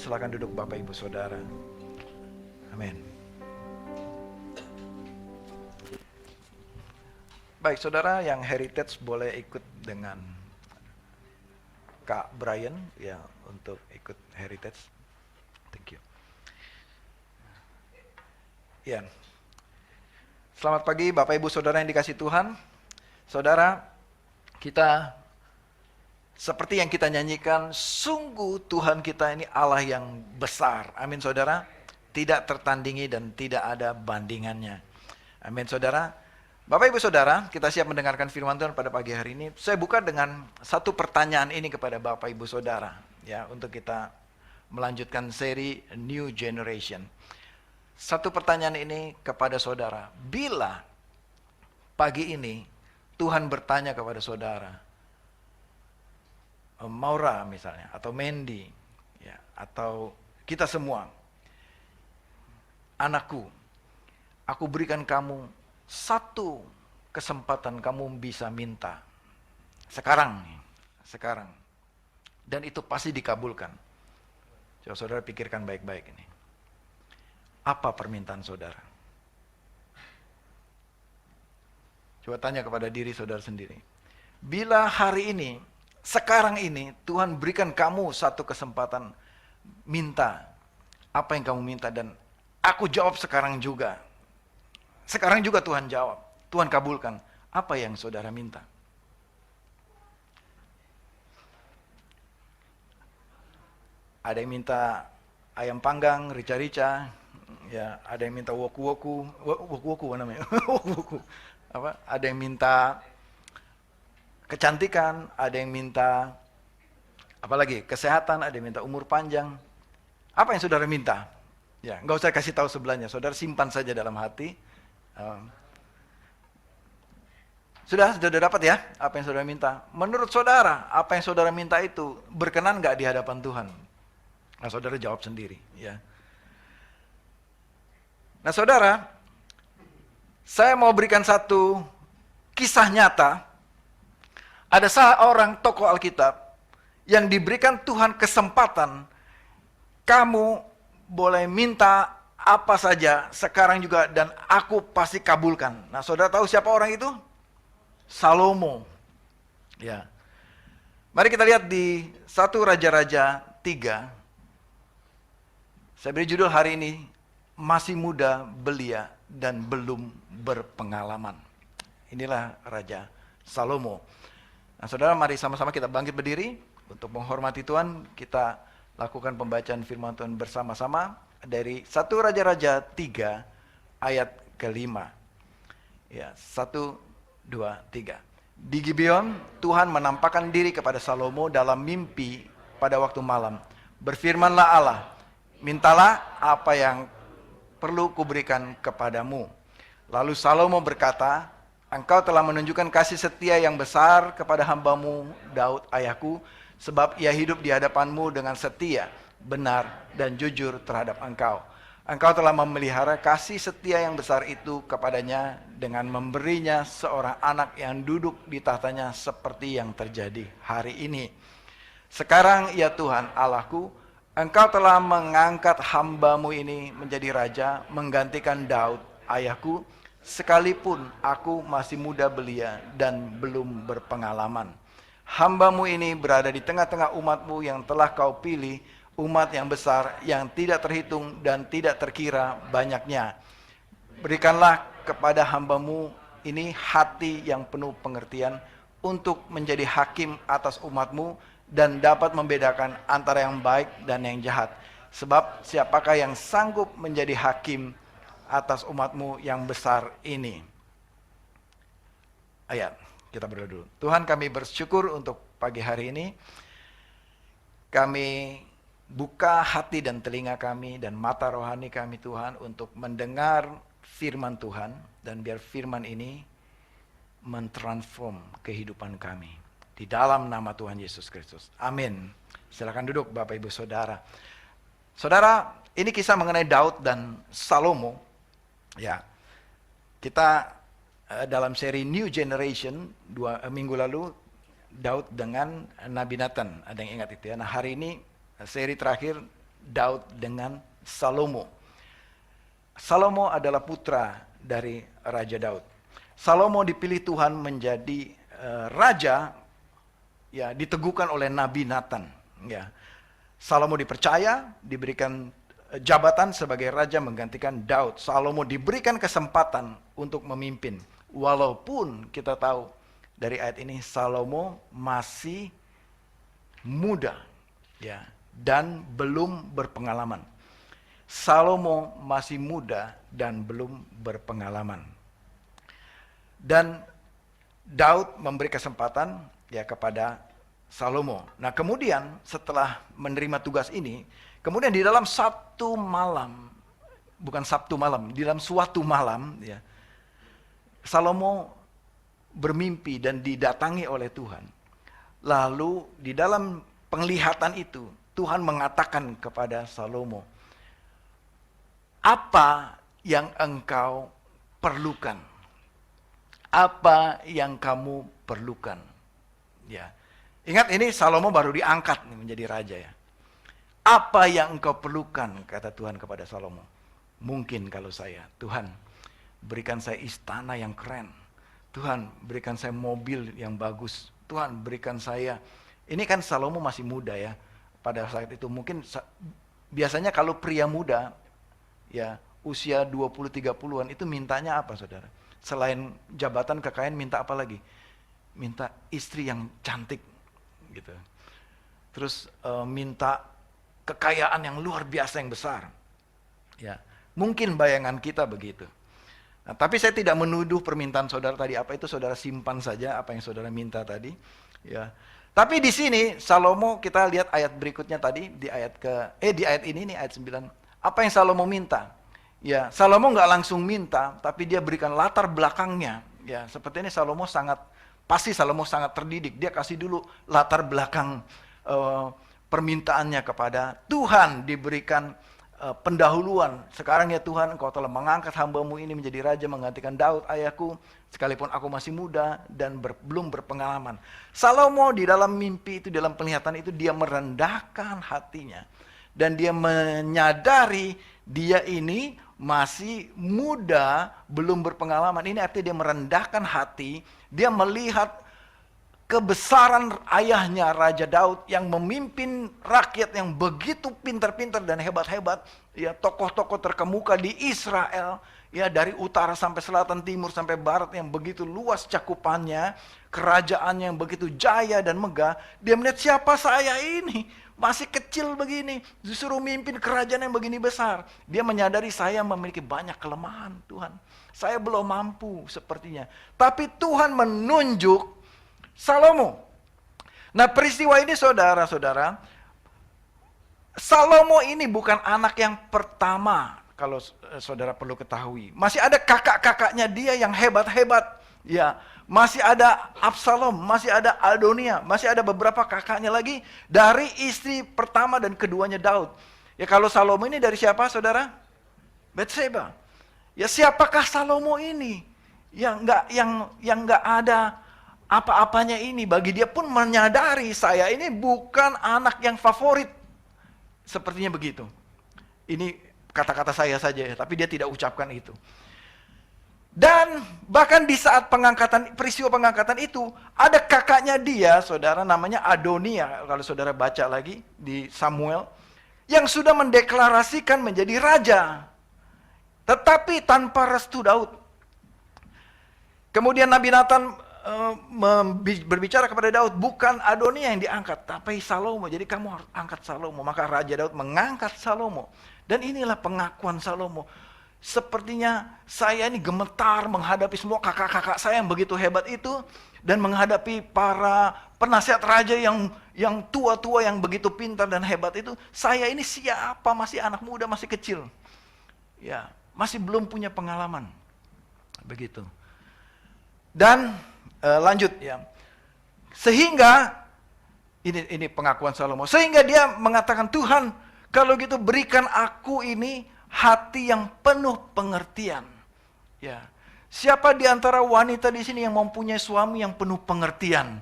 silakan duduk Bapak Ibu Saudara. Amin. Baik, saudara yang heritage boleh ikut dengan Kak Brian ya untuk ikut heritage. Thank you. Ya. Selamat pagi Bapak Ibu Saudara yang dikasihi Tuhan. Saudara, kita seperti yang kita nyanyikan, sungguh Tuhan kita ini Allah yang besar. Amin saudara. Tidak tertandingi dan tidak ada bandingannya. Amin saudara. Bapak Ibu Saudara, kita siap mendengarkan firman Tuhan pada pagi hari ini. Saya buka dengan satu pertanyaan ini kepada Bapak Ibu Saudara, ya, untuk kita melanjutkan seri New Generation. Satu pertanyaan ini kepada saudara. Bila pagi ini Tuhan bertanya kepada saudara, Maura misalnya, atau Mandy, ya, atau kita semua, anakku, aku berikan kamu satu kesempatan kamu bisa minta. Sekarang. Dan itu pasti dikabulkan. Coba saudara pikirkan baik-baik ini. Apa permintaan saudara? Coba tanya kepada diri saudara sendiri. Bila hari ini, sekarang ini, Tuhan berikan kamu satu kesempatan minta. Apa yang kamu minta dan aku jawab sekarang juga. Sekarang juga Tuhan jawab, Tuhan kabulkan. Apa yang saudara minta? Ada yang minta ayam panggang, rica-rica, ya, ada yang minta woku-woku apa namanya? Woku-woku. Apa? Ada yang minta kecantikan, ada yang minta apalagi kesehatan, ada yang minta umur panjang. Apa yang saudara minta? Ya, nggak usah kasih tahu sebelahnya, saudara simpan saja dalam hati. Sudah dapat ya apa yang saudara minta. Menurut saudara, apa yang saudara minta itu berkenan nggak di hadapan Tuhan? Nah, saudara jawab sendiri, ya. Nah, saudara, saya mau berikan satu kisah nyata. Ada seorang tokoh Alkitab yang diberikan Tuhan kesempatan, kamu boleh minta apa saja sekarang juga dan aku pasti kabulkan. Nah, saudara tahu siapa orang itu? Salomo. Ya. Mari kita lihat di 1 Raja-Raja 3. Saya beri judul hari ini, masih muda, belia, dan belum berpengalaman. Inilah Raja Salomo. Nah, saudara, mari sama-sama kita bangkit berdiri untuk menghormati Tuhan. Kita lakukan pembacaan firman Tuhan bersama-sama dari 1 Raja-Raja 3 ayat ke-5. Ya, 1, 2, 3. Di Gibeon, Tuhan menampakkan diri kepada Salomo dalam mimpi pada waktu malam. Berfirmanlah Allah, mintalah apa yang perlu kuberikan kepadamu. Lalu Salomo berkata, engkau telah menunjukkan kasih setia yang besar kepada hambamu Daud ayahku, sebab ia hidup di hadapanmu dengan setia, benar dan jujur terhadap engkau. Engkau telah memelihara kasih setia yang besar itu kepadanya dengan memberinya seorang anak yang duduk di tahtanya seperti yang terjadi hari ini. Sekarang ya Tuhan Allahku, engkau telah mengangkat hambamu ini menjadi raja, menggantikan Daud ayahku, sekalipun aku masih muda belia dan belum berpengalaman. Hambamu ini berada di tengah-tengah umatmu yang telah kau pilih, umat yang besar yang tidak terhitung dan tidak terkira banyaknya. Berikanlah kepada hambamu ini hati yang penuh pengertian untuk menjadi hakim atas umatmu dan dapat membedakan antara yang baik dan yang jahat. Sebab siapakah yang sanggup menjadi hakim atas umatmu yang besar ini? Ayat, kita berdoa dulu. Tuhan, kami bersyukur untuk pagi hari ini. Kami buka hati dan telinga kami dan mata rohani kami Tuhan untuk mendengar firman Tuhan, dan biar firman ini mentransform kehidupan kami. Di dalam nama Tuhan Yesus Kristus. Amin. Silakan duduk Bapak Ibu Saudara. Saudara, ini kisah mengenai Daud dan Salomo. Ya, kita dalam seri New Generation 2 minggu lalu, Daud dengan Nabi Nathan. Ada yang ingat itu ya? Nah, hari ini seri terakhir Daud dengan Salomo. Salomo adalah putra dari Raja Daud. Salomo dipilih Tuhan menjadi raja, ya, diteguhkan oleh Nabi Nathan. Ya. Salomo dipercaya, diberikan jabatan sebagai raja menggantikan Daud. Salomo diberikan kesempatan untuk memimpin. Walaupun kita tahu dari ayat ini Salomo masih muda, ya, dan belum berpengalaman. Salomo masih muda dan belum berpengalaman. Dan Daud memberi kesempatan, ya, kepada Salomo. Nah, kemudian setelah menerima tugas ini, kemudian di dalam satu malam, bukan Sabtu malam, di dalam suatu malam, ya, Salomo bermimpi dan didatangi oleh Tuhan. Lalu di dalam penglihatan itu, Tuhan mengatakan kepada Salomo, apa yang engkau perlukan? Apa yang kamu perlukan? Ya. Ingat, ini Salomo baru diangkat menjadi raja, ya. Apa yang engkau perlukan, kata Tuhan kepada Salomo. Mungkin kalau saya, Tuhan, berikan saya istana yang keren. Tuhan, berikan saya mobil yang bagus. Tuhan, berikan saya. Ini kan Salomo masih muda, ya. Pada saat itu mungkin biasanya kalau pria muda, ya, usia 20-30-an itu mintanya apa, saudara? Selain jabatan, kekayaan, minta apa lagi? Minta istri yang cantik, gitu. Terus minta kekayaan yang luar biasa, yang besar. Ya, mungkin bayangan kita begitu. Nah, tapi saya tidak menuduh permintaan saudara tadi apa itu, saudara simpan saja apa yang saudara minta tadi. Ya. Tapi di sini Salomo, kita lihat ayat berikutnya tadi, di ayat ini nih, ayat 9. Apa yang Salomo minta? Ya, Salomo nggak langsung minta, tapi dia berikan latar belakangnya. Ya, seperti ini pasti Salomo sangat terdidik. Dia kasih dulu latar belakang permintaannya kepada Tuhan, diberikan pendahuluan. Sekarang ya Tuhan, engkau telah mengangkat hambamu ini menjadi raja menggantikan Daud ayahku, sekalipun aku masih muda dan belum berpengalaman. Salomo di dalam mimpi itu, dalam penglihatan itu, dia merendahkan hatinya. Dan dia menyadari dia ini masih muda, belum berpengalaman. Ini artinya dia merendahkan hati, dia melihat kebesaran ayahnya Raja Daud yang memimpin rakyat yang begitu pintar-pintar dan hebat-hebat, ya, tokoh-tokoh terkemuka di Israel, ya, dari utara sampai selatan, timur sampai barat, yang begitu luas cakupannya, kerajaannya yang begitu jaya dan megah. Dia melihat, siapa saya ini? Masih kecil begini, disuruh mimpin kerajaan yang begini besar. Dia menyadari, saya memiliki banyak kelemahan, Tuhan. Saya belum mampu sepertinya. Tapi Tuhan menunjuk Salomo. Nah, peristiwa ini saudara-saudara, Salomo ini bukan anak yang pertama, kalau saudara perlu ketahui. Masih ada kakak-kakaknya dia yang hebat-hebat. Ya, masih ada Absalom, masih ada Adonia, masih ada beberapa kakaknya lagi dari istri pertama dan keduanya Daud. Ya, kalau Salomo ini dari siapa, saudara? Batseba. Ya, siapakah Salomo ini? Yang nggak ada apa-apanya ini. Bagi dia pun menyadari, saya ini bukan anak yang favorit. Sepertinya begitu. Ini kata-kata saya saja, tapi dia tidak ucapkan itu. Dan bahkan di saat peristiwa pengangkatan itu, ada kakaknya dia, saudara, namanya Adonia, kalau saudara baca lagi di Samuel, yang sudah mendeklarasikan menjadi raja, tetapi tanpa restu Daud. Kemudian Nabi Nathan berbicara kepada Daud, bukan Adonia yang diangkat, tapi Salomo. Jadi kamu harus angkat Salomo. Maka Raja Daud mengangkat Salomo. Dan inilah pengakuan Salomo. Sepertinya saya ini gemetar menghadapi semua kakak-kakak saya yang begitu hebat itu, dan menghadapi para penasihat raja yang tua-tua, yang begitu pintar dan hebat itu. Saya ini siapa? Masih anak muda, masih kecil. Ya, masih belum punya pengalaman. Begitu. Dan lanjut, ya. Sehingga ini pengakuan Salomo. Sehingga dia mengatakan, Tuhan, kalau gitu berikan aku ini hati yang penuh pengertian. Ya. Siapa di antara wanita di sini yang mempunyai suami yang penuh pengertian?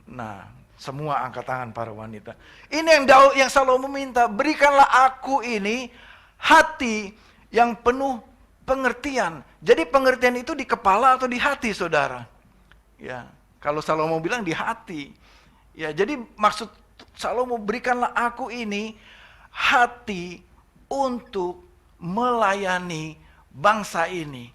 Nah, Semua angkat tangan para wanita. Ini yang Salomo minta, berikanlah aku ini hati yang penuh pengertian. Jadi pengertian itu di kepala atau di hati, saudara? Ya, kalau Salomo bilang di hati. Ya, jadi maksud Salomo, berikanlah aku ini hati untuk melayani bangsa ini.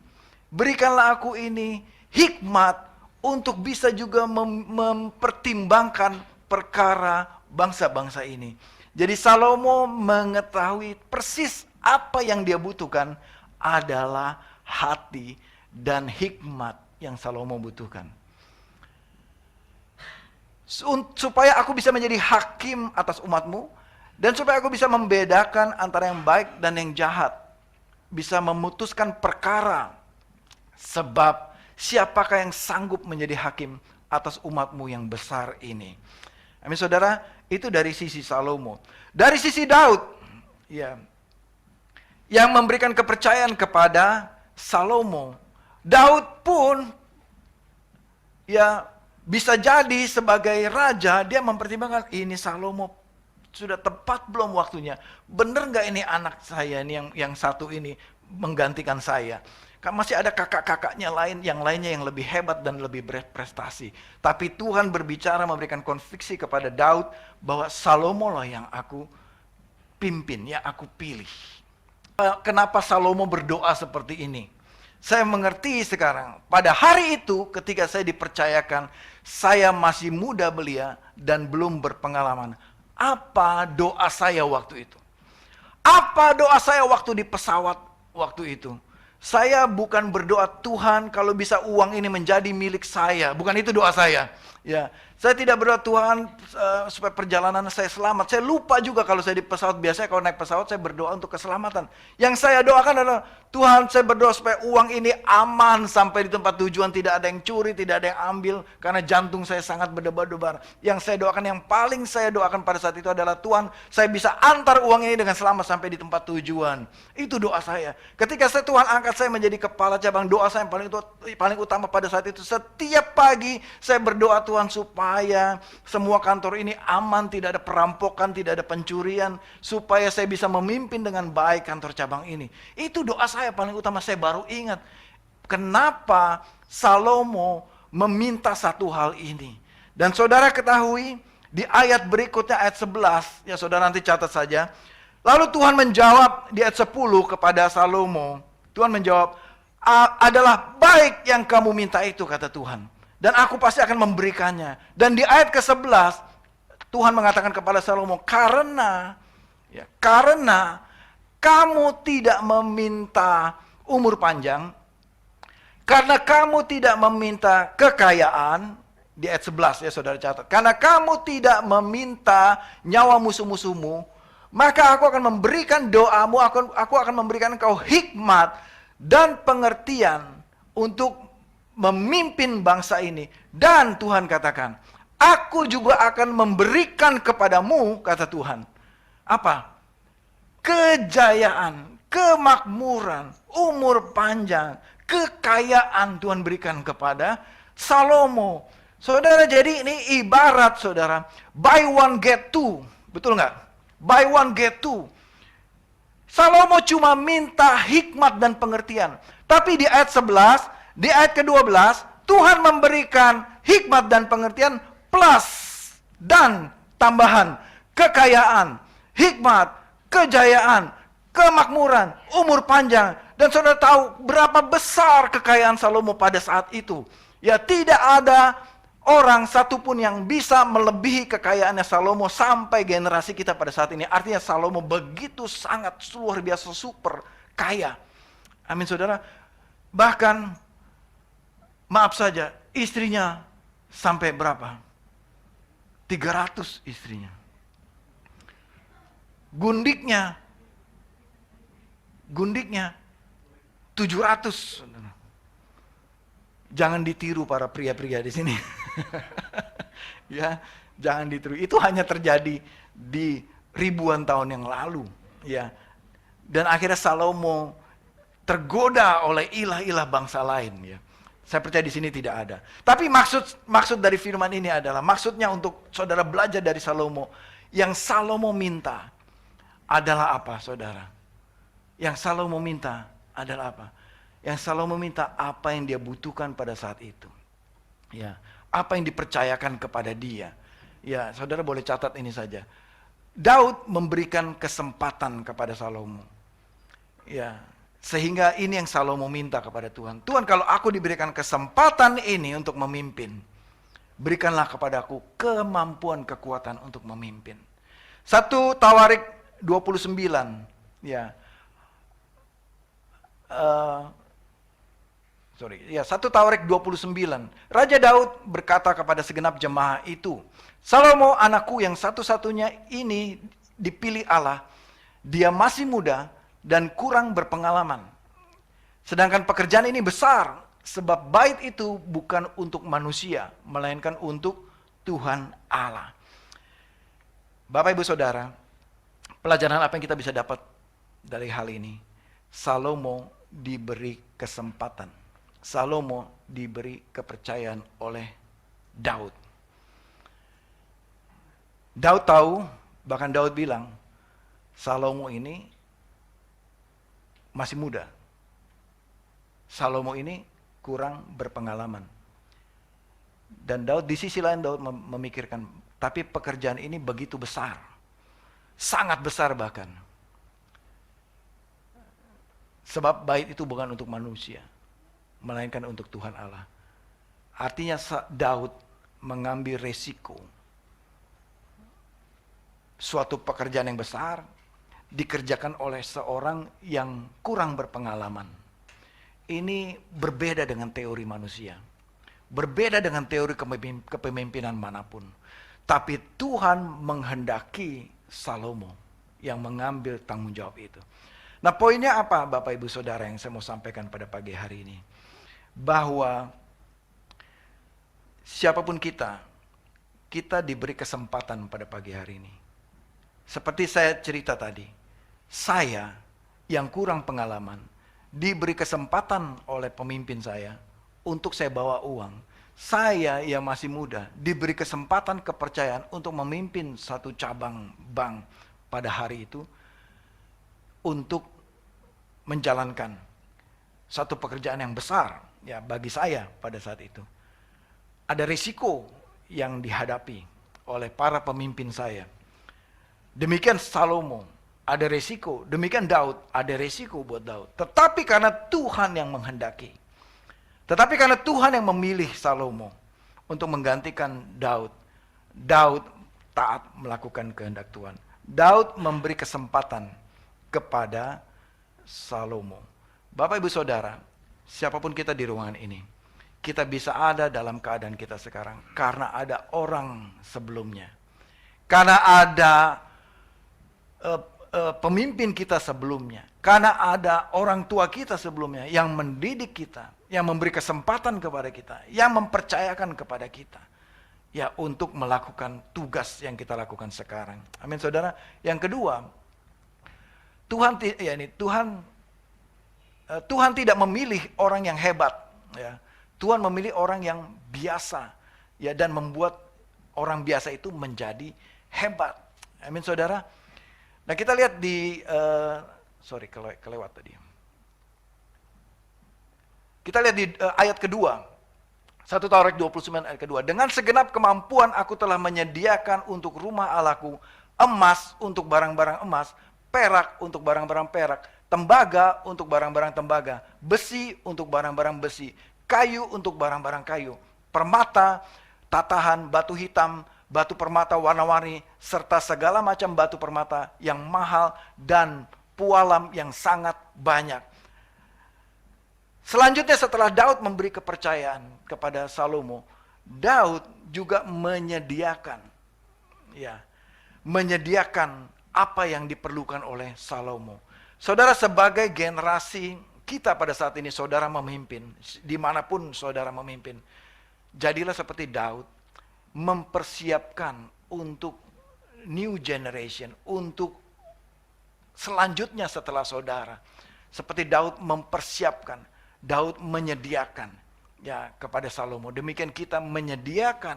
Berikanlah aku ini hikmat untuk bisa juga mempertimbangkan perkara bangsa-bangsa ini. Jadi Salomo mengetahui persis apa yang dia butuhkan adalah hati dan hikmat yang Salomo butuhkan. Supaya aku bisa menjadi hakim atas umatmu, dan supaya aku bisa membedakan antara yang baik dan yang jahat. Bisa memutuskan perkara. Sebab siapakah yang sanggup menjadi hakim atas umatmu yang besar ini? Amin, saudara. Itu dari sisi Salomo. Dari sisi Daud, ya, yang memberikan kepercayaan kepada Salomo. Daud pun, ya, bisa jadi sebagai raja, dia mempertimbangkan, ini Salomo sudah tepat belum waktunya? Bener nggak ini anak saya ini yang satu ini menggantikan saya? Masih ada kakak-kakaknya yang lainnya yang lebih hebat dan lebih berprestasi. Tapi Tuhan berbicara, memberikan konviksi kepada Daud bahwa Salomo lah yang aku pimpin, yang aku pilih. Kenapa Salomo berdoa seperti ini? Saya mengerti sekarang. Pada hari itu ketika saya dipercayakan, saya masih muda belia dan belum berpengalaman. Apa doa saya waktu itu? Apa doa saya waktu di pesawat waktu itu? Saya bukan berdoa, Tuhan kalau bisa uang ini menjadi milik saya. Bukan itu doa saya. Ya, saya tidak berdoa, Tuhan supaya perjalanan saya selamat. Saya lupa juga kalau saya di pesawat. Biasanya kalau naik pesawat saya berdoa untuk keselamatan. Yang saya doakan adalah, Tuhan saya berdoa supaya uang ini aman sampai di tempat tujuan. Tidak ada yang curi, tidak ada yang ambil. Karena jantung saya sangat berdebar-debar. Yang saya doakan, yang paling saya doakan pada saat itu adalah, Tuhan saya bisa antar uang ini dengan selamat sampai di tempat tujuan. Itu doa saya. Ketika Tuhan angkat saya menjadi kepala cabang, doa saya yang paling utama pada saat itu. Setiap pagi saya berdoa, Tuhan supaya semua kantor ini aman, tidak ada perampokan, tidak ada pencurian, supaya saya bisa memimpin dengan baik kantor cabang ini. Itu doa saya paling utama. Saya baru ingat kenapa Salomo meminta satu hal ini. Dan saudara ketahui di ayat berikutnya, ayat 11, ya saudara nanti catat saja. Lalu Tuhan menjawab di ayat 10 kepada Salomo. Tuhan menjawab, adalah baik yang kamu minta itu, kata Tuhan. Dan aku pasti akan memberikannya. Dan di ayat ke-11, Tuhan mengatakan kepada Salomo, karena kamu tidak meminta umur panjang, karena kamu tidak meminta kekayaan, di ayat 11 ya saudara catat. Karena kamu tidak meminta nyawa musuh-musuhmu, maka aku akan memberikan doamu, aku akan memberikan engkau hikmat dan pengertian untuk memimpin bangsa ini. Dan Tuhan katakan, aku juga akan memberikan kepadamu, kata Tuhan, apa? Kejayaan, kemakmuran, umur panjang, kekayaan Tuhan berikan kepada Salomo. Saudara, jadi ini ibarat saudara, buy one get two. Betul nggak? Buy one get two. Salomo cuma minta hikmat dan pengertian. Tapi di ayat 11, di ayat ke-12, Tuhan memberikan hikmat dan pengertian plus dan tambahan kekayaan, hikmat, kejayaan, kemakmuran, umur panjang. Dan saudara tahu berapa besar kekayaan Salomo pada saat itu. Ya, tidak ada orang satupun yang bisa melebihi kekayaannya Salomo sampai generasi kita pada saat ini. Artinya Salomo begitu sangat luar biasa super kaya. Amin saudara. Bahkan maaf saja, istrinya sampai berapa? 300 istrinya. Gundiknya 700. Jangan ditiru para pria-pria di sini. Ya, jangan ditiru. Itu hanya terjadi di ribuan tahun yang lalu, ya. Dan akhirnya Salomo tergoda oleh ilah-ilah bangsa lain, ya. Saya percaya di sini tidak ada. Tapi maksud dari firman ini adalah, maksudnya untuk saudara belajar dari Salomo. Yang Salomo minta adalah apa, saudara? Yang Salomo minta adalah apa? Yang Salomo minta apa yang dia butuhkan pada saat itu. Ya, apa yang dipercayakan kepada dia. Ya, saudara boleh catat ini saja. Daud memberikan kesempatan kepada Salomo. Ya, sehingga ini yang Salomo minta kepada Tuhan. Tuhan, kalau aku diberikan kesempatan ini untuk memimpin, berikanlah kepadaku kemampuan, kekuatan untuk memimpin. 1 Tawarik 29. Ya. 1 Tawarik 29. Raja Daud berkata kepada segenap jemaah itu, Salomo anakku yang satu-satunya ini dipilih Allah, dia masih muda dan kurang berpengalaman. Sedangkan pekerjaan ini besar, sebab bait itu bukan untuk manusia, melainkan untuk Tuhan Allah. Bapak Ibu Saudara, pelajaran apa yang kita bisa dapat dari hal ini? Salomo diberi kesempatan. Salomo diberi kepercayaan oleh Daud. Daud tahu, bahkan Daud bilang, Salomo ini masih muda. Salomo ini kurang berpengalaman. Dan Daud di sisi lain Daud memikirkan, tapi pekerjaan ini begitu besar. Sangat besar bahkan. Sebab bait itu bukan untuk manusia, melainkan untuk Tuhan Allah. Artinya Daud mengambil resiko. Suatu pekerjaan yang besar dikerjakan oleh seorang yang kurang berpengalaman. Ini berbeda dengan teori manusia. Berbeda dengan teori kepemimpinan manapun. Tapi Tuhan menghendaki Salomo yang mengambil tanggung jawab itu. Nah, poinnya apa Bapak Ibu Saudara yang saya mau sampaikan pada pagi hari ini? Bahwa siapapun kita diberi kesempatan pada pagi hari ini. Seperti saya cerita tadi, saya yang kurang pengalaman diberi kesempatan oleh pemimpin saya untuk saya bawa uang. Saya yang masih muda diberi kesempatan kepercayaan untuk memimpin satu cabang bank pada hari itu untuk menjalankan satu pekerjaan yang besar ya bagi saya pada saat itu. Ada risiko yang dihadapi oleh para pemimpin saya. Demikian Salomo, ada resiko. Demikian Daud, ada resiko buat Daud. Tetapi karena Tuhan yang menghendaki. Tetapi karena Tuhan yang memilih Salomo untuk menggantikan Daud. Daud taat melakukan kehendak Tuhan. Daud memberi kesempatan kepada Salomo. Bapak Ibu Saudara, siapapun kita di ruangan ini, kita bisa ada dalam keadaan kita sekarang karena ada orang sebelumnya. Karena ada pemimpin kita sebelumnya. Karena ada orang tua kita sebelumnya yang mendidik kita, yang memberi kesempatan kepada kita, yang mempercayakan kepada kita. Ya, untuk melakukan tugas yang kita lakukan sekarang. Amin, saudara. Yang kedua, Tuhan tidak memilih orang yang hebat. Ya. Tuhan memilih orang yang biasa, ya, dan membuat orang biasa itu menjadi hebat. Amin, saudara. Nah, kita lihat di kelewat tadi. Kita lihat di ayat kedua. 1 Tawarik 29 ayat kedua. Dengan segenap kemampuan aku telah menyediakan untuk rumah Allahku emas untuk barang-barang emas, perak untuk barang-barang perak, tembaga untuk barang-barang tembaga, besi untuk barang-barang besi, kayu untuk barang-barang kayu, permata, tatahan, batu hitam, batu permata warna-warni, serta segala macam batu permata yang mahal dan pualam yang sangat banyak. Selanjutnya setelah Daud memberi kepercayaan kepada Salomo, Daud juga menyediakan apa yang diperlukan oleh Salomo. Saudara, sebagai generasi kita pada saat ini, saudara memimpin, dimanapun saudara memimpin, jadilah seperti Daud, mempersiapkan untuk new generation, untuk selanjutnya setelah saudara. Seperti Daud mempersiapkan, Daud menyediakan, ya kepada Salomo. Demikian kita menyediakan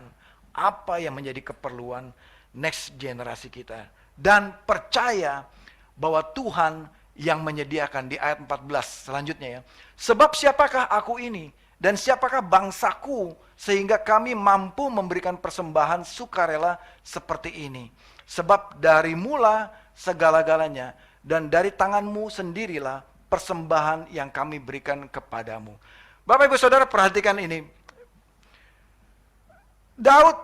apa yang menjadi keperluan next generasi kita. Dan percaya bahwa Tuhan yang menyediakan di ayat 14 selanjutnya ya. Sebab siapakah aku ini dan siapakah bangsaku sehingga kami mampu memberikan persembahan sukarela seperti ini. Sebab dari mula segala-galanya dan dari tanganmu sendirilah persembahan yang kami berikan kepadamu. Bapak Ibu Saudara perhatikan ini. Daud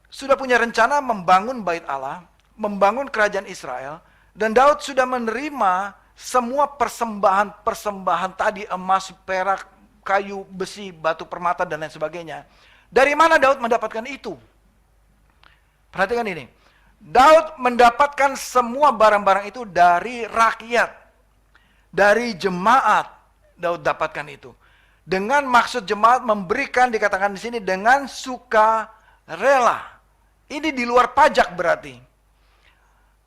sudah punya rencana membangun bait Allah, membangun kerajaan Israel, dan Daud sudah menerima semua persembahan tadi, emas, perak, kayu, besi, batu permata, dan lain sebagainya. Dari mana Daud mendapatkan itu? Perhatikan ini. Daud mendapatkan semua barang-barang itu dari rakyat, dari jemaat. Daud dapatkan itu. Dengan maksud jemaat memberikan, dikatakan di sini, dengan sukarela. Ini di luar pajak berarti.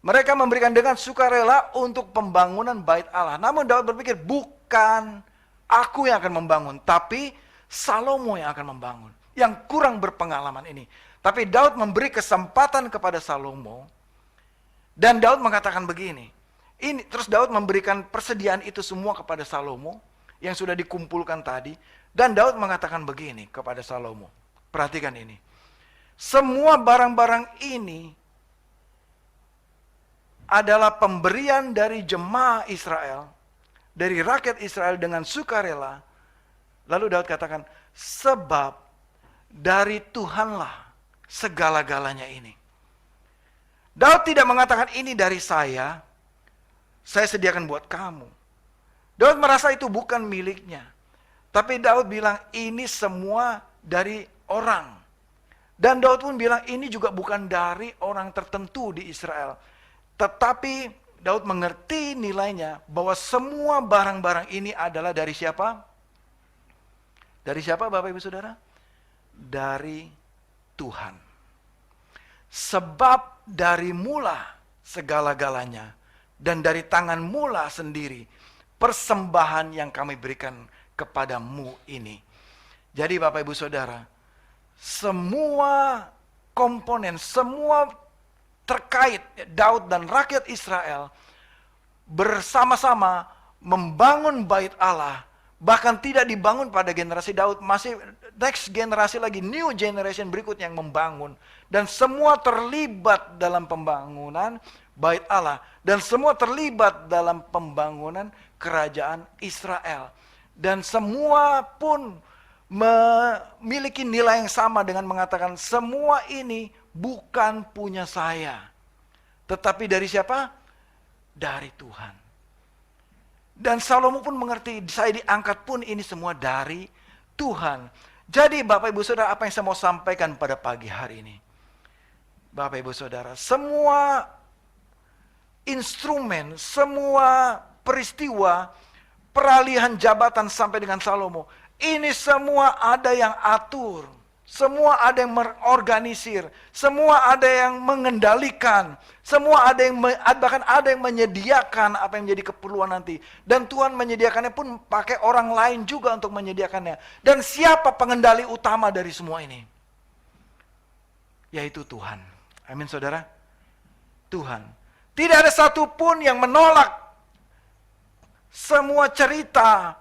Mereka memberikan dengan sukarela untuk pembangunan bait Allah. Namun Daud berpikir, bukan aku yang akan membangun, tapi Salomo yang akan membangun. Yang kurang berpengalaman ini. Tapi Daud memberi kesempatan kepada Salomo. Dan Daud mengatakan begini. Terus Daud memberikan persediaan itu semua kepada Salomo. Yang sudah dikumpulkan tadi. Dan Daud mengatakan begini kepada Salomo. Perhatikan ini. Semua barang-barang ini adalah pemberian dari jemaah Israel, dari rakyat Israel dengan sukarela. Lalu Daud katakan, sebab dari Tuhanlah segala-galanya ini. Daud tidak mengatakan ini dari saya sediakan buat kamu. Daud merasa itu bukan miliknya. Tapi Daud bilang ini semua dari orang. Dan Daud pun bilang ini juga bukan dari orang tertentu di Israel. Tetapi Daud mengerti nilainya bahwa semua barang-barang ini adalah dari siapa? Dari siapa Bapak Ibu Saudara? Dari Tuhan. Sebab dari mula segala-galanya dan dari tangan mula sendiri persembahan yang kami berikan kepadamu ini. Jadi Bapak Ibu Saudara, semua komponen, semua terkait Daud dan rakyat Israel bersama-sama membangun bait Allah. Bahkan tidak dibangun pada generasi Daud, masih next generasi lagi, new generation berikutnya yang membangun. Dan semua terlibat dalam pembangunan bait Allah. Dan semua terlibat dalam pembangunan kerajaan Israel. Dan semua pun memiliki nilai yang sama dengan mengatakan semua ini bukan punya saya. Tetapi dari siapa? Dari Tuhan. Dan Salomo pun mengerti, saya diangkat pun ini semua dari Tuhan. Jadi Bapak Ibu Saudara, apa yang saya mau sampaikan pada pagi hari ini? Bapak Ibu Saudara, semua instrumen, semua peristiwa, peralihan jabatan sampai dengan Salomo, ini semua ada yang atur. Semua ada yang mengorganisir, semua ada yang mengendalikan, semua ada yang bahkan ada yang menyediakan apa yang menjadi keperluan nanti. Dan Tuhan menyediakannya pun pakai orang lain juga untuk menyediakannya. Dan siapa pengendali utama dari semua ini? Yaitu Tuhan. Amin saudara. Tuhan. Tidak ada satupun yang menolak semua cerita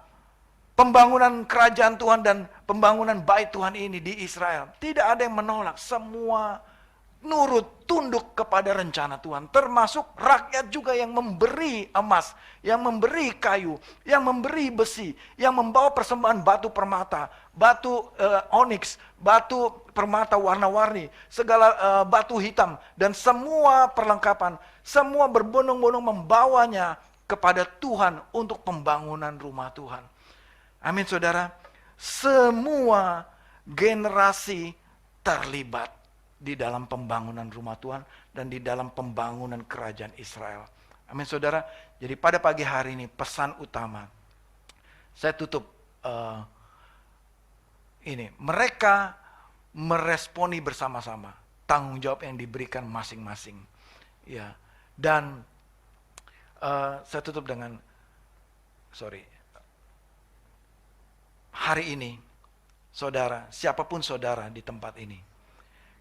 pembangunan kerajaan Tuhan dan pembangunan bait Tuhan ini di Israel. Tidak ada yang menolak. Semua nurut, tunduk kepada rencana Tuhan. Termasuk rakyat juga yang memberi emas, yang memberi kayu, yang memberi besi, yang membawa persembahan batu permata, batu onyx, batu permata warna-warni, segala batu hitam, dan semua perlengkapan. Semua berbondong-bondong membawanya kepada Tuhan untuk pembangunan rumah Tuhan. Amin saudara. Semua generasi terlibat di dalam pembangunan rumah Tuhan dan di dalam pembangunan kerajaan Israel. Amin saudara. Jadi pada pagi hari ini pesan utama. Saya tutup ini. Mereka meresponi bersama-sama tanggung jawab yang diberikan masing-masing. Ya. Dan saya tutup dengan hari ini Saudara, siapapun saudara di tempat ini,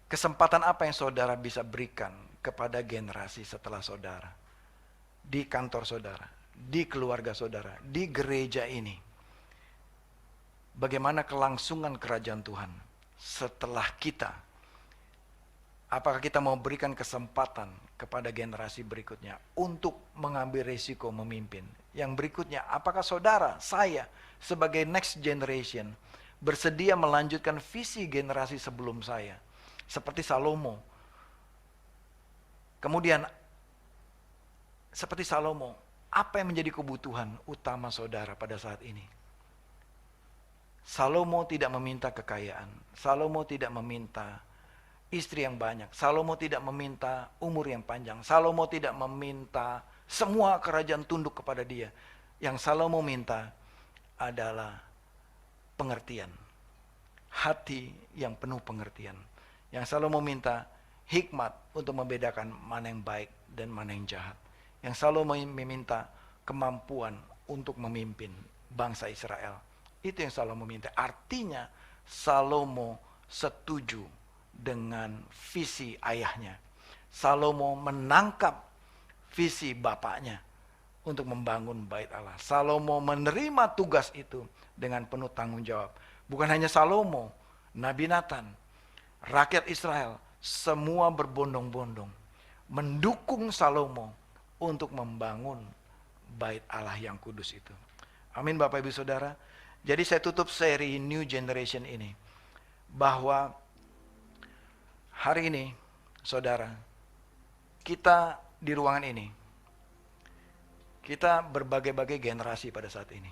kesempatan apa yang saudara bisa berikan kepada generasi setelah saudara? Di kantor saudara, di keluarga saudara, di gereja ini. Bagaimana kelangsungan kerajaan Tuhan setelah kita? Apakah kita mau berikan kesempatan kepada generasi berikutnya untuk mengambil risiko memimpin? Yang berikutnya, apakah saudara, saya sebagai next generation bersedia melanjutkan visi generasi sebelum saya? Seperti Salomo. Kemudian, seperti Salomo, apa yang menjadi kebutuhan utama saudara pada saat ini? Salomo tidak meminta kekayaan. Salomo tidak meminta istri yang banyak. Salomo tidak meminta umur yang panjang. Salomo tidak meminta semua kerajaan tunduk kepada dia. Yang Salomo minta adalah pengertian. Hati yang penuh pengertian. Yang Salomo minta hikmat untuk membedakan mana yang baik dan mana yang jahat. Yang Salomo meminta kemampuan untuk memimpin bangsa Israel. Itu yang Salomo minta. Artinya Salomo setuju dengan visi ayahnya. Salomo menangkap visi bapaknya untuk membangun bait Allah. Salomo menerima tugas itu dengan penuh tanggung jawab. Bukan hanya Salomo, Nabi Nathan, rakyat Israel, semua berbondong-bondong mendukung Salomo untuk membangun bait Allah yang kudus itu. Amin Bapak Ibu Saudara. Jadi saya tutup seri New Generation ini bahwa hari ini, saudara, kita di ruangan ini, kita berbagai-bagai generasi pada saat ini.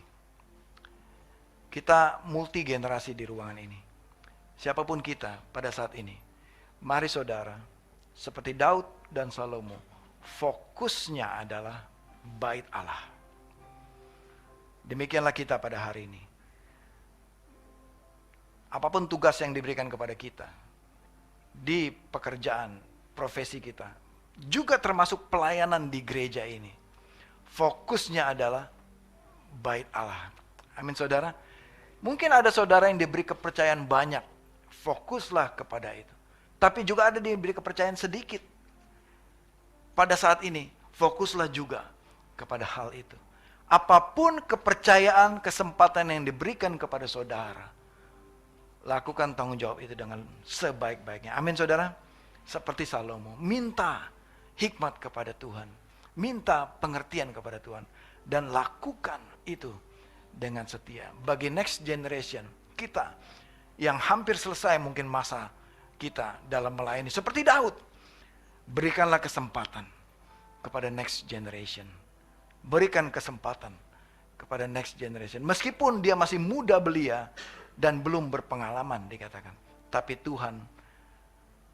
Kita multi generasi di ruangan ini. Siapapun kita pada saat ini, mari saudara, seperti Daud dan Salomo, fokusnya adalah bait Allah. Demikianlah kita pada hari ini. Apapun tugas yang diberikan kepada kita, di pekerjaan, profesi kita, juga termasuk pelayanan di gereja ini, fokusnya adalah bait Allah. Amin saudara. Mungkin ada saudara yang diberi kepercayaan banyak, fokuslah kepada itu. Tapi juga ada yang diberi kepercayaan sedikit. Pada saat ini, fokuslah juga kepada hal itu. Apapun kepercayaan, kesempatan yang diberikan kepada saudara, lakukan tanggung jawab itu dengan sebaik-baiknya. Amin saudara. Seperti Salomo, minta hikmat kepada Tuhan, minta pengertian kepada Tuhan, dan lakukan itu dengan setia. Bagi next generation kita yang hampir selesai mungkin masa kita dalam melayani, seperti Daud, berikanlah kesempatan kepada next generation. Berikan kesempatan kepada next generation. Meskipun dia masih muda belia dan belum berpengalaman dikatakan. Tapi Tuhan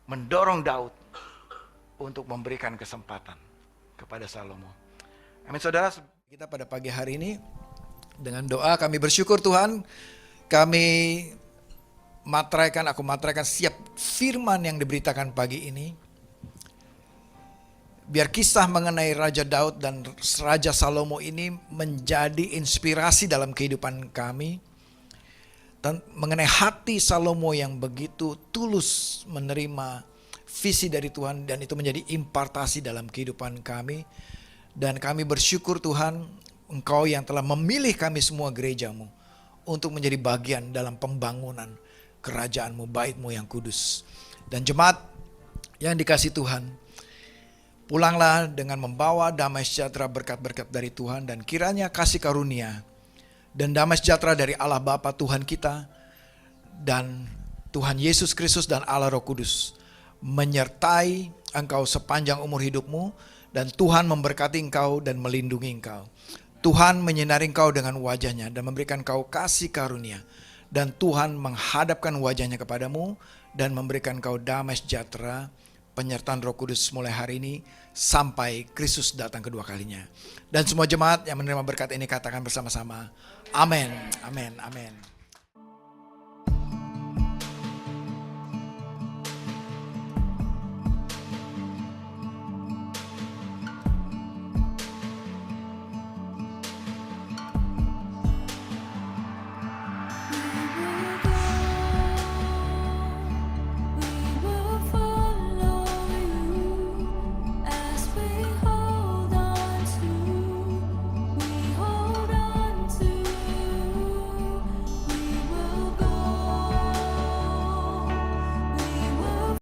mendorong Daud untuk memberikan kesempatan kepada Salomo. Amin saudara, kita pada pagi hari ini dengan doa kami bersyukur Tuhan, kami aku materaikan setiap firman yang diberitakan pagi ini. Biar kisah mengenai Raja Daud dan Raja Salomo ini menjadi inspirasi dalam kehidupan kami. Dan mengenai hati Salomo yang begitu tulus menerima visi dari Tuhan, dan itu menjadi impartasi dalam kehidupan kami. Dan kami bersyukur Tuhan, Engkau yang telah memilih kami semua gerejamu untuk menjadi bagian dalam pembangunan kerajaan-Mu, bait-Mu yang kudus. Dan jemaat yang dikasih Tuhan, pulanglah dengan membawa damai sejahtera, berkat-berkat dari Tuhan, dan kiranya kasih karunia dan damai sejahtera dari Allah Bapa Tuhan kita dan Tuhan Yesus Kristus dan Allah Roh Kudus menyertai engkau sepanjang umur hidupmu, dan Tuhan memberkati engkau dan melindungi engkau. Tuhan menyinari engkau dengan wajahnya dan memberikan engkau kasih karunia, dan Tuhan menghadapkan wajahnya kepadamu dan memberikan engkau damai sejahtera, penyertaan Roh Kudus mulai hari ini sampai Kristus datang kedua kalinya. Dan semua jemaat yang menerima berkat ini katakan bersama-sama, amin, amin, amin.